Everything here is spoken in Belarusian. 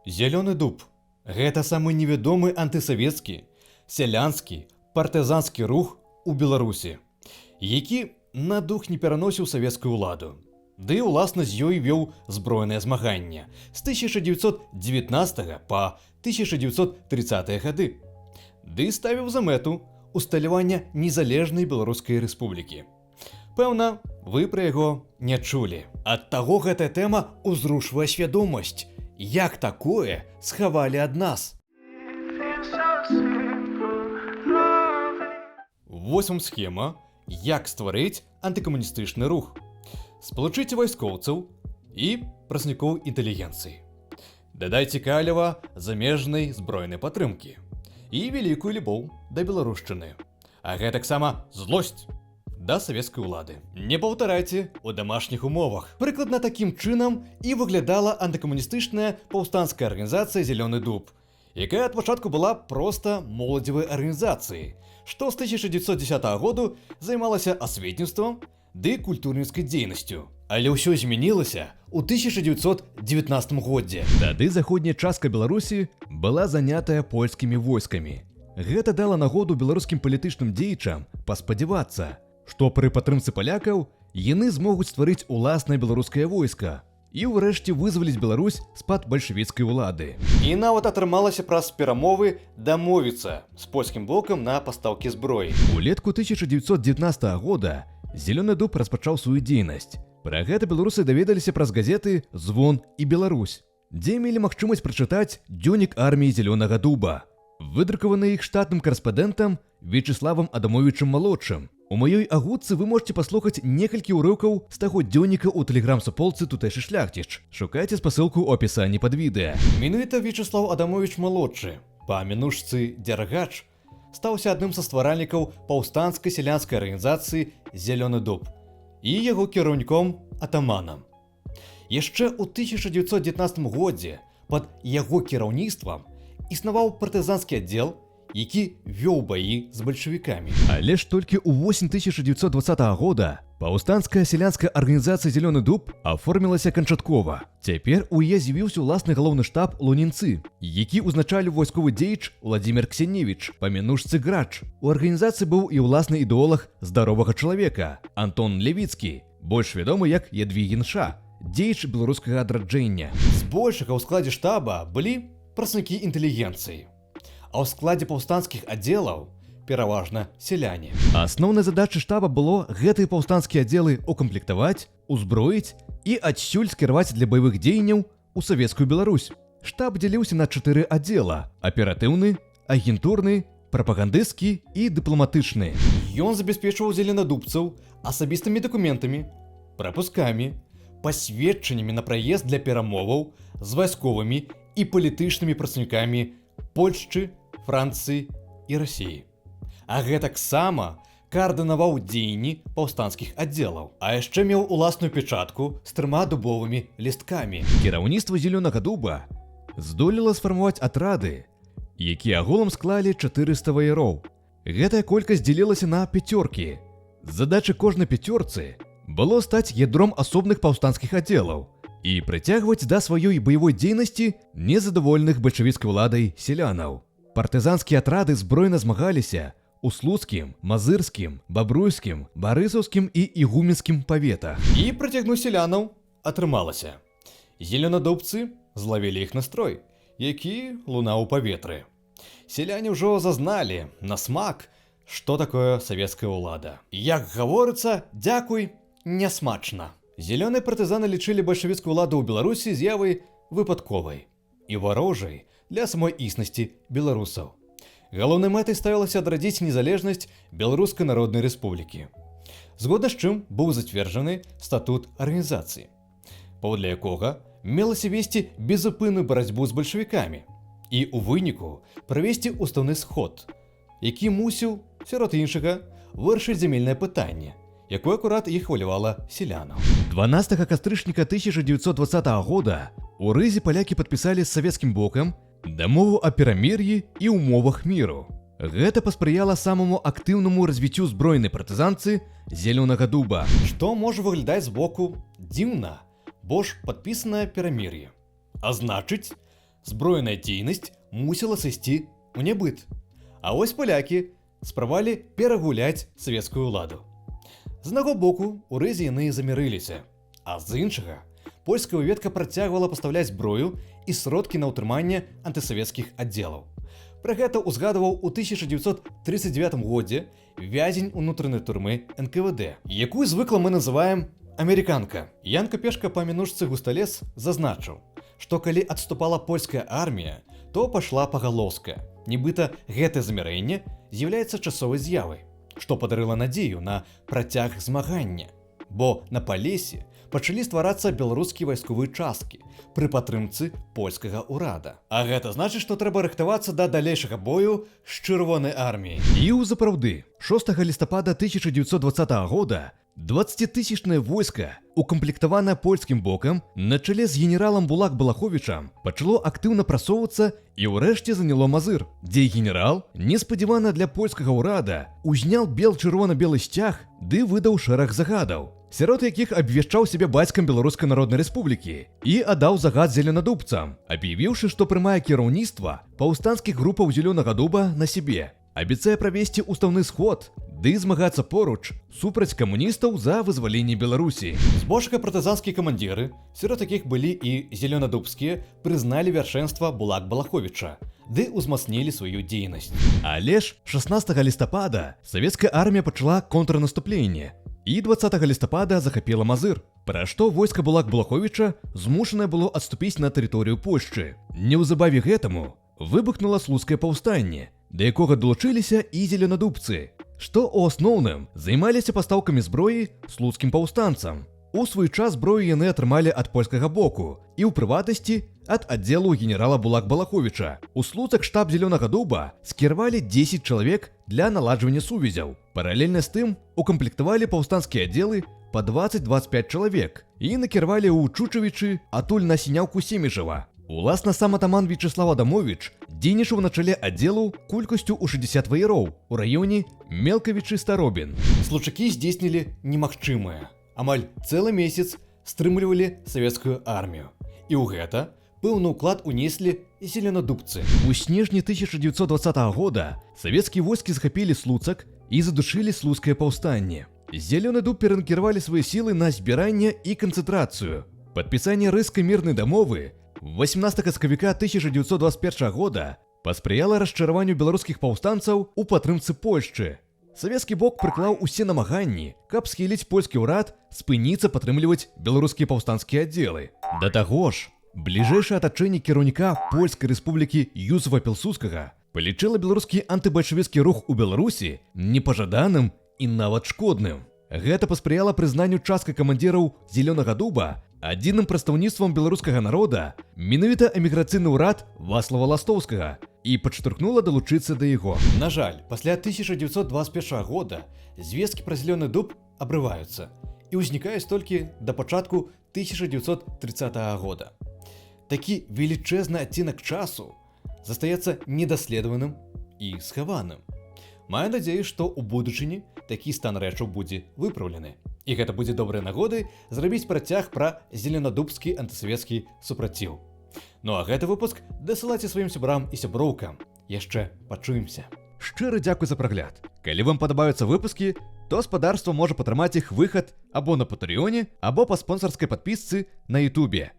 Зялёны дуб – гэта самы невядомы антысавецкі, сялянскі, партызанскі рух у Беларусі, які на дух не пераносіў савецкую ўладу. Ды ўласна з ёй вёў збройнае змаганне з 1919 па 1930 гады. Ды ставіў за мэту усталявання незалежнай Беларускай рэспублікі. Пэўна, вы пра яго не чулі. Ад таго гэтая тэма ўзрушвае свядомасць. Як такое схавалі ад нас? Вось вам схема, як стварыць антыкамуністычны рух. Спалучыце вайскоўцаў і працаўнікоў інтэлігенцыі. Дадайце каліва замежнай збройнай падтрымкі і вялікую любоў да беларушчыны. А гэтаксама злосць да савецкай улады. Не паўтарайце ў дамашніх умовах. Прыкладна такім чынам і выглядала антыкамуністычная паўстанцкая арганізацыя «Зялёны дуб», якая ад пачатку была проста моладзевай арганізацыяй, што з 1910 году займалася асветніцтвам ды культурніцкай дзейнасцю. Але ўсё змянілася ў 1919 годзе. Тады заходняя частка Беларусі была занятая польскімі войскамі. Гэта дала нагоду беларускім палітычным дзеячам паспадзявацца, што пры падтрымцы палякаў яны змогуць стварыць уласнае беларускае войска і ўрэшце вызваліць Беларусь з-пад бальшавіцкай улады. І нават атрымалася праз перамовы дамовіцца з польскім блокам на пастаўкі зброі. Улетку 1919 года «Зялёны дуб» распачаў сваю дзейнасць. Пра гэта беларусы даведаліся праз газеты «Звон» і «Беларусь», дзе мелі магчымасць прачытаць дзённік арміі «Зялёнага дуба», выдрукаваны іх штатным карэспандэнтам Вячеславам Адамовічам-малодшым. У маёй агутцы вы можете паслухаць некалькі ўрыўкаў з таго дзённіка ў тэлеграм-суполцы тутэйшы шляхціч. Шукайце спасылку ў апісанні пад відэа. Менавіта Вячеслав Адамовіч-малодшы, па мінушцы Дзяргач, стаўся адным са стваральнікаў паўстанцкай сялянскай арганізацыі «Зялёны дуб» і яго кіраўніком атаманам. Яшчэ ў 1919 годзе пад яго кіраўніцтвам існаваў партызанскі аддзел, які вёў баі з бальшавікамі. Але ж толькі ў восень 1920 года паўстанцкая сялянская арганізацыя «Зялёны дуб» аформілася канчаткова. Цяпер у яе з'явіўся ўласны галоўны штаб Лунінцы, які ўзначалі вайсковы дзеяч Владзімір Ксеневіч па мінушцы Грач. У арганізацыі быў і ўласны ідэолаг здаровага чалавека Антон Левіцкі, больш вядомы як Ядвігін Ша, дзеяч беларускага адраджэння. Збольшага ў складзе штаба былі працаўнікі інтэлігенцыі, а ў складзе паўстанцкіх аддзелаў пераважна сяляне. Асноўнай задачай штаба было гэтыя паўстанцкія аддзелы укамплектаваць, узброіць і адсюль скіраваць для баявых дзеянняў у савецкую Беларусь. Штаб дзяліўся на 4 аддзела: аператыўны, агентурны, прапагандысцкі і дыпламатычны. Ён забяспечваў зеленадубцаў асабістымі дакументамі, прапускамі, пасведчаннямі на праезд для перамоваў з вайсковымі і палітычнымі працаўнікамі Польшчы, Францыі і Расіі. А гэтаксама каардынаваў дзеянні паўстанцкіх аддзелаў, а яшчэ меў уласную печатку з 3 дубовымі лісткамі. Кіраўніцтва «Зялёнага дуба» здолела сфармаваць атрады, якія агулам склалі 400 ваяроў. Гэтая колькасць дзелілася на пяцёркі. Задача кожнай пяцёрцы было стаць ядром асобных паўстанцкіх аддзелаў і прыцягваць да сваёй баявой дзейнасці незадаволеных бальшавіцкай уладай сялянаў. Партызанскія атрады збройна змагаліся у слуцкім, мазырскім, бабруйскім, барысаўскім і ігуменскім паветах. І прыцягнуць сялянаў атрымалася. Зеленадубцы злавілі іх настрой, які лунаў у паветры. Сяляне ўжо зазналі на смак, што такое савецкая ўлада. Як гаворыцца, дзякуй, нясмачна. Зялёныя партызаны лічылі бальшавіцкую ўладу ў Беларусі з'явай выпадковай і варожай для самой існасці беларусаў. Галоўнай мэтай ставілася адрадзіць незалежнасць Беларускай Народнай Рэспублікі, згодна з чым быў зацверджаны статут арганізацыі, паводле якога мелася весці безупынную барацьбу з бальшавікамі і ў выніку правесці уставны сход, які мусіў, сярод іншага, вырашыць зямельнае пытанне, якое акурат іх хвалявала сялянаў. 12 кастрычніка 1920 года у Рызе палякі падпісалі з савецкім бокам дамову о перамір'і і умовах міру. Гэта паспрыяла самаму актыўнаму развіццю збройнай партызанцы «Зялёнага дуба». Што можа выглядаць збоку дзіўна, бо ж падпісанае перамір'е. А значыць, збройная дзейнасць мусіла сысці ў нябыт. А вось палякі спрабавалі перагуляць савецкую ўладу. З аднаго боку, у рэзе яны замірыліся, а з іншага, польская выведка працягвала пастаўляць зброю і сродкі на ўтрыманне антысавецкіх аддзелаў. Пра гэта ўзгадываў у 1939 годзе вязень унутранай турмы НКВД, якую звыкла мы называем амерыканка. Ян Капешка па мінушцы Густалес зазначыў, што калі адступала польская армія, то пашла пагалоўская. Нібыта гэтае замірэнне з'яўляецца часовай з'явай, што падарыла надзею на працяг змагання. Бо на Палесе пачалі стварацца беларускія вайсковыя часткі пры падтрымцы польскага ўрада. А гэта значыць, што трэба рыхтавацца да далейшага бою з чырвонай арміяй. І ўзапраўды, 6 лістапада 1920 года 20-тысячнае войска, укамплектаванае польскім бокам, на чале з генералам Булак-Балаховічам, пачало актыўна прасоўвацца і ўрэшце заняло Мазыр, дзе генерал, неспадзявана для польскага ўрада, узнял бел-чырвона-белы сцяг ды выдаў шэраг загадаў, сярод якіх абвяшчаў сябе бацькам Беларускай Народнай Рэспублікі і аддаў загад зеленадубцам, аб'явіўшы, што прымае кіраўніцтва паўстанцкіх групаў Зелёнага дуба на сябе. Абяцае правесці ўстаўны сход ды змагацца поруч супраць камуністаў за вызваленне Беларусі. Збожка партызанскія камандзіры, сярод якіх былі і зеленадубскія, прызналі вяршэнства Булак-Балаховіча ды ўзмацнілі сваю дзейнасць. Але ж 16 лістапада савецкая армія пачала контрнаступленне і 20 лістапада захапіла Мазыр, пра што войска Булак-Балаховіча змушанае было адступіць на тэрыторыю Польшчы. Неўзабаве гэтаму выбухнула слуцкае паўстанне, да якога далучыліся і зеленадубцы, што ў асноўным займаліся пастаўкамі зброі слуцкім паўстанцам. У свой час зброю яны атрымалі ад польскага боку і ў прыватнасці ад аддзелу генерала Булак-Балаховіча. У Слуцак штаб Зелёнага дуба скіравалі 10 чалавек для наладжвання сувязяў. Паралельна з тым укамплектавалі паўстанцкія аддзелы па 20-25 чалавек і накіравалі ў Чучавічы, атуль на Сіняўку Семежава. Уласна сам атаман Вячеслав Адамович дзейнічаў на чале аддзелу колькасцю ў 60 ваяроў у раёне Мелкавічы-Старобін. Случакі здзейснілі немагчымае. Амаль цэлы месяц стрымлівалі савецкую армію. І ў гэта пэўны ўклад унеслі і зеленадубцы. У снежні 1920 года савецкія войскі захапілі Слуцак і задушылі слуцкае паўстанне. Зелёны дуб перанакіравалі свае сілы на збіранне і канцэнтрацыю. Падпісанне рыскай мірнай дамовы 18 кастрычніка 1921 года паспрыяла расчараванню беларускіх паўстанцаў у падтрымцы Польшчы. Савецкі бок прыклаў усе намаганні, каб схіліць польскі ўрад спыніцца падтрымліваць беларускія паўстанцкія аддзелы. Да таго ж, бліжэйшае атачэнне кіраўніка Польскай Рэспублікі Юзефа Пілсудскага палічыла беларускі антыбальшавіцкі рух у Беларусі непажаданым і нават шкодным. Гэта паспрыяла прызнанню часткай камандзіраў Зелёнага дуба адзіным прадстаўніцтвам беларускага народа менавіта эміграцыйны ўрад Вацлава Ластоўскага і падштурхнула далучыцца да яго. На жаль, пасля 1921 года звесткі пра Зелёны дуб абрываюцца і ўзнікаюць толькі да пачатку 1930 года. Такі велічэзны адценак часу застаецца недаследаваным і схаваным. Маю надзею, што ў будучыні такі стан рэчаў будзе выпраўлены. І гэта будзе добрай нагодай зрабіць працяг пра зеленадубскі антысавецкі супраціў. Ну а гэты выпуск дасылайце сваім сябрам і сяброўкам. Яшчэ пачуемся. Шчыра дзякуй за прагляд. Калі вам падабаюцца выпускі, то спадарства можа падтрымаць іх выхад або на Патрэоне, або па спонсарскай падпісцы на Ютубе.